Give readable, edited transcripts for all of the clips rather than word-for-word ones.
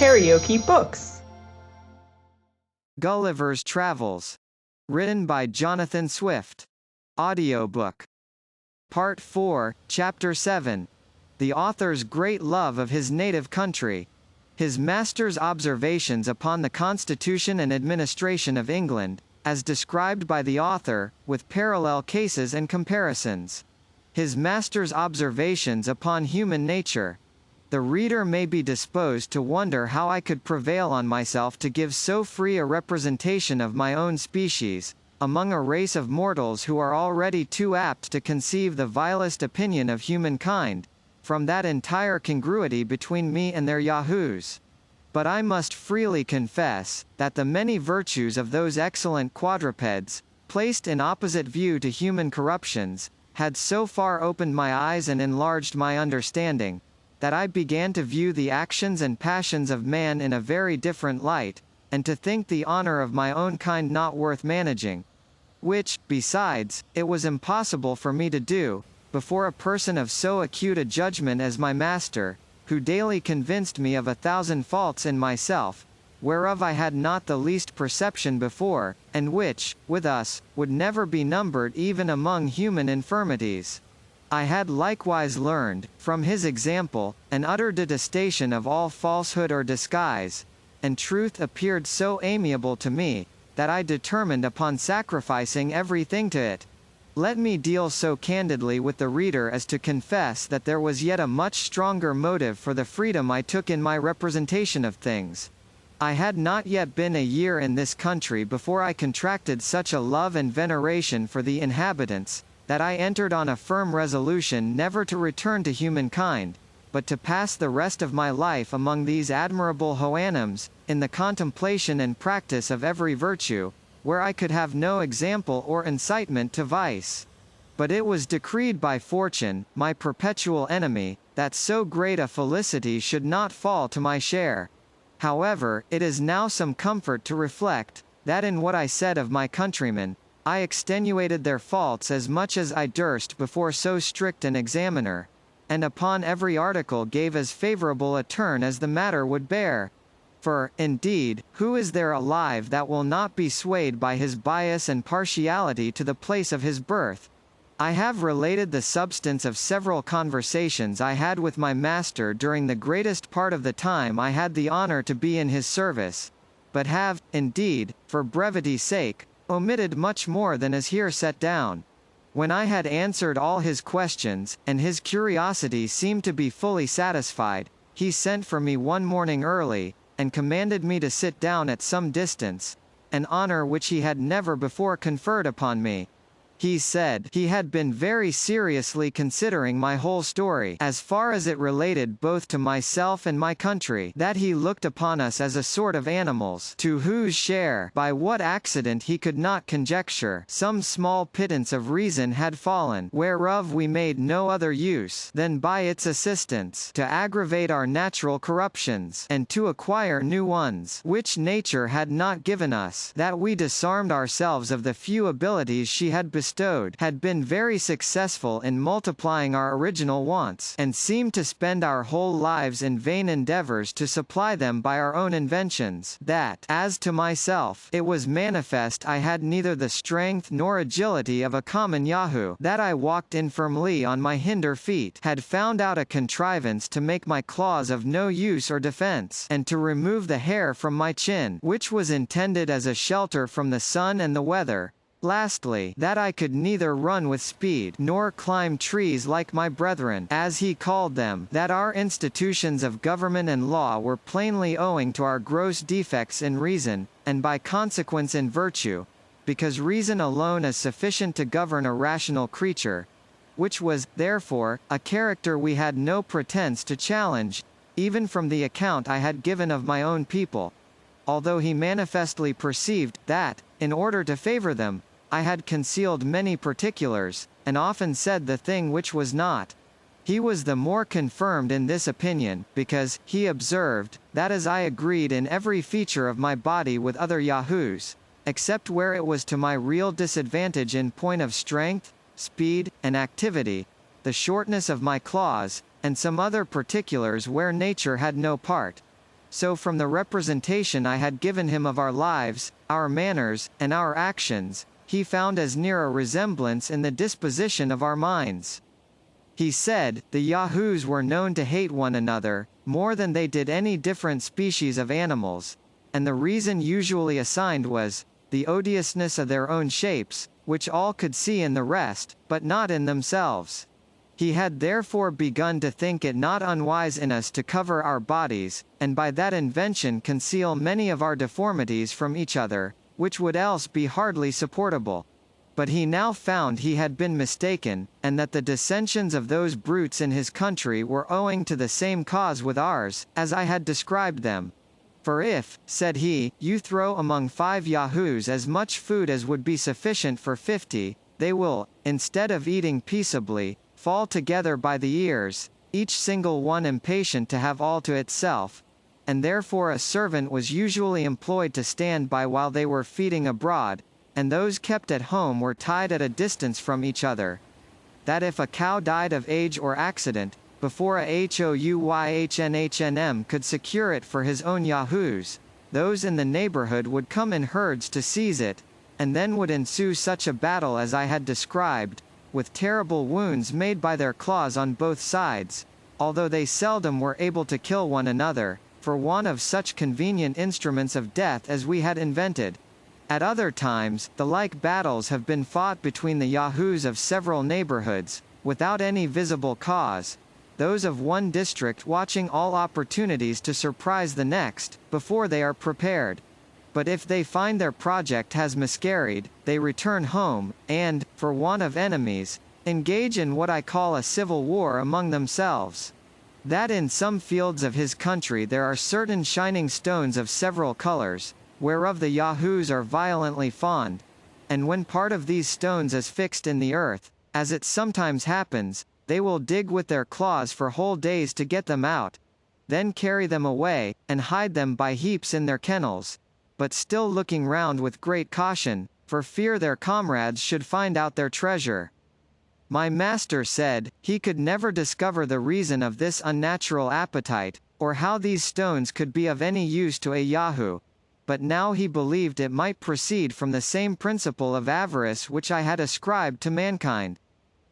KaraokeBooks. Gulliver's Travels. Written by Jonathan Swift. Audiobook. Part 4, Chapter 7. The author's great love of his native country. His master's observations upon the constitution and administration of England, as described by the author, with parallel cases and comparisons. His master's observations upon human nature. The reader may be disposed to wonder how I could prevail on myself to give so free a representation of my own species, among a race of mortals who are already too apt to conceive the vilest opinion of humankind, from that entire congruity between me and their yahoos. But I must freely confess, that the many virtues of those excellent quadrupeds, placed in opposite view to human corruptions, had so far opened my eyes and enlarged my understanding, that I began to view the actions and passions of man in a very different light, and to think the honor of my own kind not worth managing. Which, besides, it was impossible for me to do, before a person of so acute a judgment as my master, who daily convinced me of 1,000 faults in myself, whereof I had not the least perception before, and which, with us, would never be numbered even among human infirmities. I had likewise learned, from his example, an utter detestation of all falsehood or disguise, and truth appeared so amiable to me, that I determined upon sacrificing everything to it. Let me deal so candidly with the reader as to confess that there was yet a much stronger motive for the freedom I took in my representation of things. I had not yet been a year in this country before I contracted such a love and veneration for the inhabitants, that I entered on a firm resolution never to return to humankind, but to pass the rest of my life among these admirable Houyhnhnms, in the contemplation and practice of every virtue, where I could have no example or incitement to vice. But it was decreed by fortune, my perpetual enemy, that so great a felicity should not fall to my share. However, it is now some comfort to reflect, that in what I said of my countrymen, I extenuated their faults as much as I durst before so strict an examiner, and upon every article gave as favourable a turn as the matter would bear. For, indeed, who is there alive that will not be swayed by his bias and partiality to the place of his birth? I have related the substance of several conversations I had with my master during the greatest part of the time I had the honour to be in his service, but have, indeed, for brevity's sake, omitted much more than is here set down. When I had answered all his questions, and his curiosity seemed to be fully satisfied, he sent for me one morning early, and commanded me to sit down at some distance, an honor which he had never before conferred upon me. He said he had been very seriously considering my whole story, as far as it related both to myself and my country, that he looked upon us as a sort of animals, to whose share, by what accident he could not conjecture, some small pittance of reason had fallen, whereof we made no other use than by its assistance to aggravate our natural corruptions, and to acquire new ones, which nature had not given us, that we disarmed ourselves of the few abilities she had bestowed, had been very successful in multiplying our original wants, and seemed to spend our whole lives in vain endeavours to supply them by our own inventions, that, as to myself, it was manifest I had neither the strength nor agility of a common yahoo, that I walked infirmly on my hinder feet, had found out a contrivance to make my claws of no use or defence, and to remove the hair from my chin, which was intended as a shelter from the sun and the weather. Lastly, that I could neither run with speed, nor climb trees like my brethren, as he called them, that our institutions of government and law were plainly owing to our gross defects in reason, and by consequence in virtue, because reason alone is sufficient to govern a rational creature, which was, therefore, a character we had no pretence to challenge, even from the account I had given of my own people, although he manifestly perceived, that, in order to favour them, I had concealed many particulars, and often said the thing which was not. He was the more confirmed in this opinion, because, he observed, that as I agreed in every feature of my body with other yahoos, except where it was to my real disadvantage in point of strength, speed, and activity, the shortness of my claws, and some other particulars where nature had no part, So from the representation I had given him of our lives, our manners, and our actions, he found as near a resemblance in the disposition of our minds. He said, the Yahoos were known to hate one another, more than they did any different species of animals, and the reason usually assigned was, the odiousness of their own shapes, which all could see in the rest, but not in themselves. He had therefore begun to think it not unwise in us to cover our bodies, and by that invention conceal many of our deformities from each other, which would else be hardly supportable. But he now found he had been mistaken, and that the dissensions of those brutes in his country were owing to the same cause with ours, as I had described them. For if, said he, you throw among 5 Yahoos as much food as would be sufficient for 50, they will, instead of eating peaceably, fall together by the ears, each single one impatient to have all to itself, and therefore a servant was usually employed to stand by while they were feeding abroad, and those kept at home were tied at a distance from each other. That if a cow died of age or accident, before a Houyhnhnm could secure it for his own Yahoos, those in the neighborhood would come in herds to seize it, and then would ensue such a battle as I had described, with terrible wounds made by their claws on both sides, although they seldom were able to kill one another, for want of such convenient instruments of death as we had invented. At other times, the like battles have been fought between the Yahoos of several neighborhoods, without any visible cause, those of one district watching all opportunities to surprise the next, before they are prepared. But if they find their project has miscarried, they return home, and, for want of enemies, engage in what I call a civil war among themselves. That in some fields of his country there are certain shining stones of several colors, whereof the Yahoos are violently fond, and when part of these stones is fixed in the earth, as it sometimes happens, they will dig with their claws for whole days to get them out, then carry them away, and hide them by heaps in their kennels, but still looking round with great caution, for fear their comrades should find out their treasure. My master said, he could never discover the reason of this unnatural appetite, or how these stones could be of any use to a Yahoo, but now he believed it might proceed from the same principle of avarice which I had ascribed to mankind.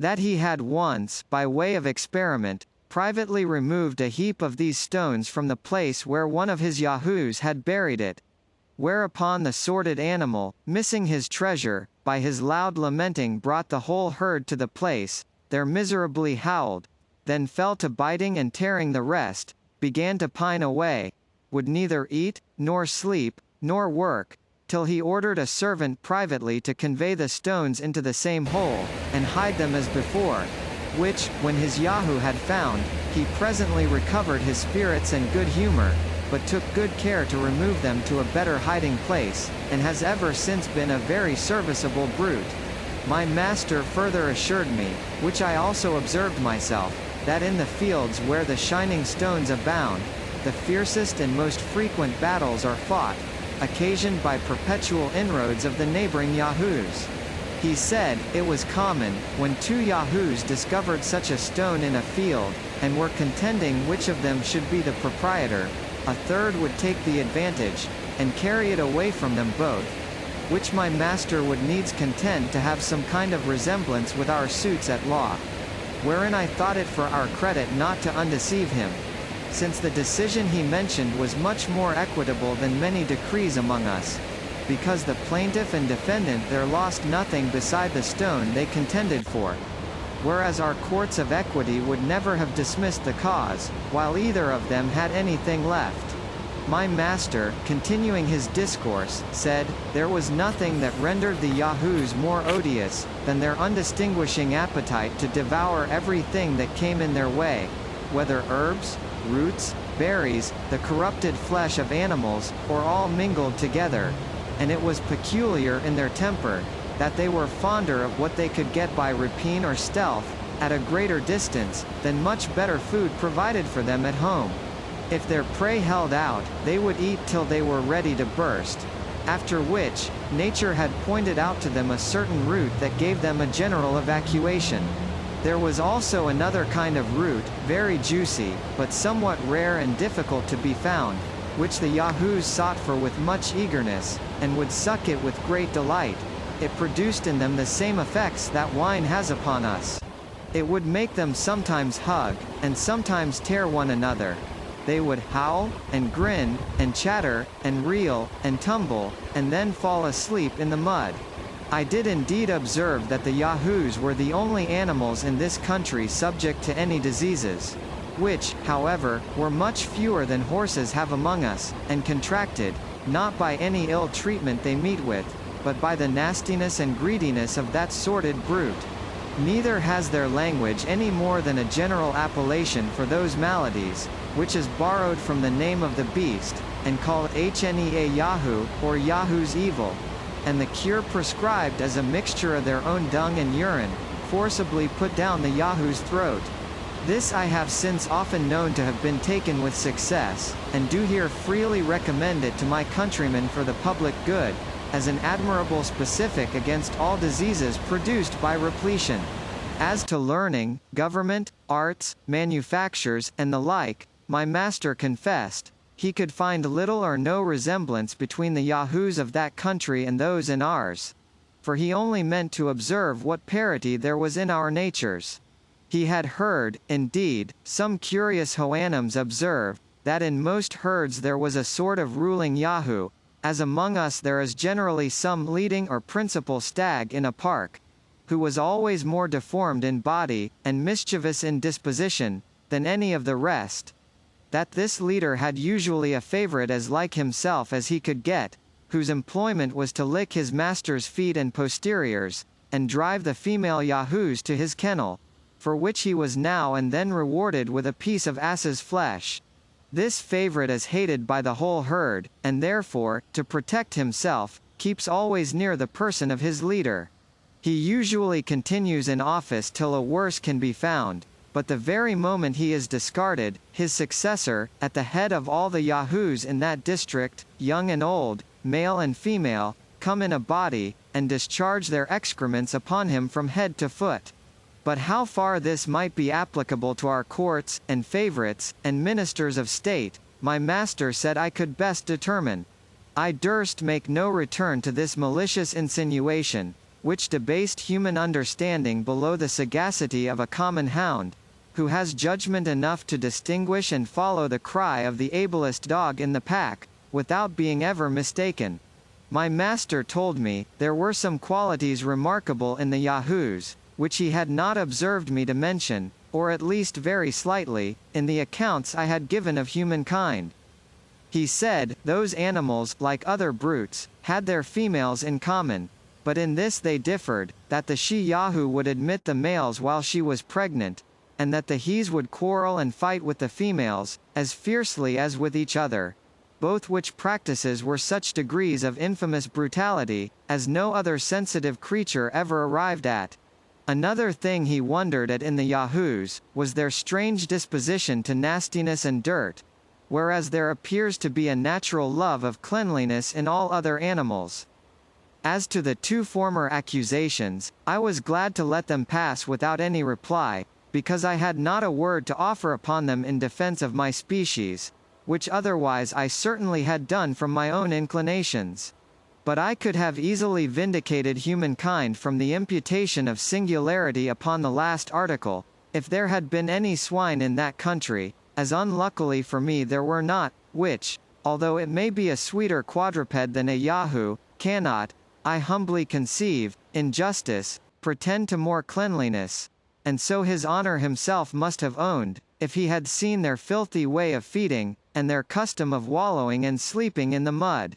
That he had once, by way of experiment, privately removed a heap of these stones from the place where one of his Yahoos had buried it, whereupon the sordid animal, missing his treasure, by his loud lamenting brought the whole herd to the place, there miserably howled, then fell to biting and tearing the rest, began to pine away, would neither eat, nor sleep, nor work, till he ordered a servant privately to convey the stones into the same hole, and hide them as before, which, when his Yahoo had found, he presently recovered his spirits and good humor, but took good care to remove them to a better hiding place, and has ever since been a very serviceable brute. My master further assured me, which I also observed myself, that in the fields where the shining stones abound, the fiercest and most frequent battles are fought, occasioned by perpetual inroads of the neighboring Yahoos. He said, it was common, when 2 Yahoos discovered such a stone in a field, and were contending which of them should be the proprietor, a third would take the advantage, and carry it away from them both, which my master would needs contend to have some kind of resemblance with our suits at law, wherein I thought it for our credit not to undeceive him, since the decision he mentioned was much more equitable than many decrees among us, because the plaintiff and defendant there lost nothing beside the stone they contended for, whereas our courts of equity would never have dismissed the cause, while either of them had anything left. My master, continuing his discourse, said, there was nothing that rendered the Yahoos more odious, than their undistinguishing appetite to devour everything that came in their way, whether herbs, roots, berries, the corrupted flesh of animals, or all mingled together, and it was peculiar in their temper, that they were fonder of what they could get by rapine or stealth, at a greater distance, than much better food provided for them at home. If their prey held out, they would eat till they were ready to burst, after which, nature had pointed out to them a certain root that gave them a general evacuation. There was also another kind of root, very juicy, but somewhat rare and difficult to be found, which the Yahoos sought for with much eagerness, and would suck it with great delight, it produced in them the same effects that wine has upon us. It would make them sometimes hug, and sometimes tear one another. They would howl, and grin, and chatter, and reel, and tumble, and then fall asleep in the mud. I did indeed observe that the Yahoos were the only animals in this country subject to any diseases, which, however, were much fewer than horses have among us, and contracted, not by any ill treatment they meet with, but by the nastiness and greediness of that sordid brute. Neither has their language any more than a general appellation for those maladies, which is borrowed from the name of the beast, and called Hnea Yahoo, or Yahoo's evil, and the cure prescribed as a mixture of their own dung and urine, forcibly put down the Yahoo's throat. This I have since often known to have been taken with success, and do here freely recommend it to my countrymen for the public good, as an admirable specific against all diseases produced by repletion. As to learning, government, arts, manufactures, and the like, my master confessed, he could find little or no resemblance between the Yahoos of that country and those in ours. For he only meant to observe what parity there was in our natures. He had heard, indeed, some curious Houyhnhnms observe, that in most herds there was a sort of ruling Yahoo, as among us there is generally some leading or principal stag in a park, who was always more deformed in body, and mischievous in disposition, than any of the rest, that this leader had usually a favourite as like himself as he could get, whose employment was to lick his master's feet and posteriors, and drive the female Yahoos to his kennel, for which he was now and then rewarded with a piece of ass's flesh. This favourite is hated by the whole herd, and therefore, to protect himself, keeps always near the person of his leader. He usually continues in office till a worse can be found, but the very moment he is discarded, his successor, at the head of all the Yahoos in that district, young and old, male and female, come in a body, and discharge their excrements upon him from head to foot. But how far this might be applicable to our courts, and favourites, and ministers of state, my master said I could best determine. I durst make no return to this malicious insinuation, which debased human understanding below the sagacity of a common hound, who has judgment enough to distinguish and follow the cry of the ablest dog in the pack, without being ever mistaken. My master told me, there were some qualities remarkable in the Yahoos, which he had not observed me to mention, or at least very slightly, in the accounts I had given of humankind. He said, those animals, like other brutes, had their females in common, but in this they differed, that the she-Yahoo would admit the males while she was pregnant, and that the hes would quarrel and fight with the females, as fiercely as with each other, both which practices were such degrees of infamous brutality, as no other sensitive creature ever arrived at. Another thing he wondered at in the Yahoos, was their strange disposition to nastiness and dirt, whereas there appears to be a natural love of cleanliness in all other animals. As to the two former accusations, I was glad to let them pass without any reply, because I had not a word to offer upon them in defence of my species, which otherwise I certainly had done from my own inclinations. But I could have easily vindicated humankind from the imputation of singularity upon the last article, if there had been any swine in that country, as unluckily for me there were not, which, although it may be a sweeter quadruped than a Yahoo, cannot, I humbly conceive, in justice, pretend to more cleanliness, and so his honour himself must have owned, if he had seen their filthy way of feeding, and their custom of wallowing and sleeping in the mud.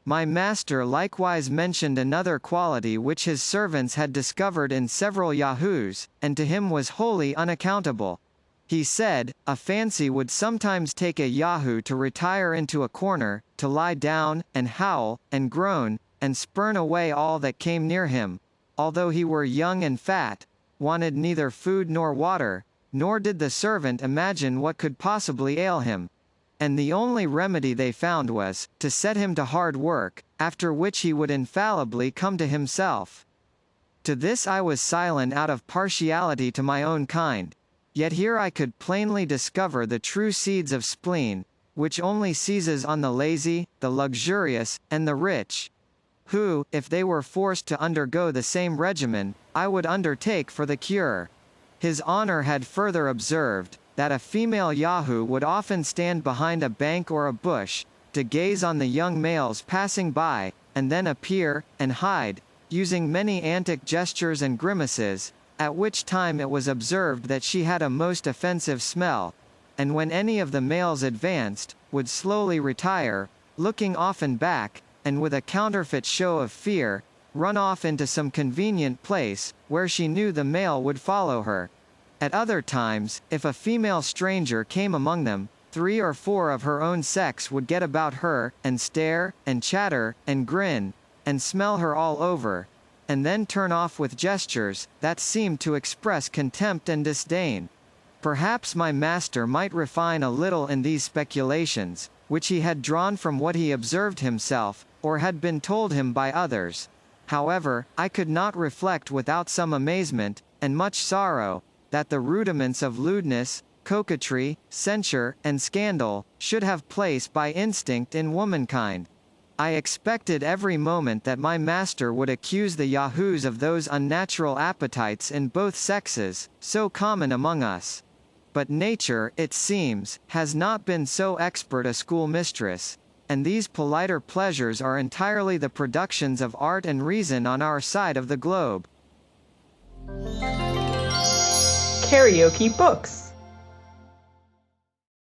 My master likewise mentioned another quality which his servants had discovered in several Yahoos, and to him was wholly unaccountable. He said, a fancy would sometimes take a Yahoo to retire into a corner, to lie down, and howl, and groan, and spurn away all that came near him, although he were young and fat, wanted neither food nor water, nor did the servant imagine what could possibly ail him. And the only remedy they found was, to set him to hard work, after which he would infallibly come to himself. To this I was silent out of partiality to my own kind, yet here I could plainly discover the true seeds of spleen, which only seizes on the lazy, the luxurious, and the rich, who, if they were forced to undergo the same regimen, I would undertake for the cure. His Honor had further observed, that a female Yahoo would often stand behind a bank or a bush, to gaze on the young males passing by, and then appear, and hide, using many antic gestures and grimaces, at which time it was observed that she had a most offensive smell, and when any of the males advanced, would slowly retire, looking often back, and with a counterfeit show of fear, run off into some convenient place, where she knew the male would follow her. At other times, if a female stranger came among them, 3 or 4 of her own sex would get about her, and stare, and chatter, and grin, and smell her all over, and then turn off with gestures, that seemed to express contempt and disdain. Perhaps my master might refine a little in these speculations, which he had drawn from what he observed himself, or had been told him by others. However, I could not reflect without some amazement, and much sorrow, that the rudiments of lewdness, coquetry, censure, and scandal, should have place by instinct in womankind. I expected every moment that my master would accuse the Yahoos of those unnatural appetites in both sexes, so common among us. But nature, it seems, has not been so expert a schoolmistress, and these politer pleasures are entirely the productions of art and reason on our side of the globe. KaraokeBooks.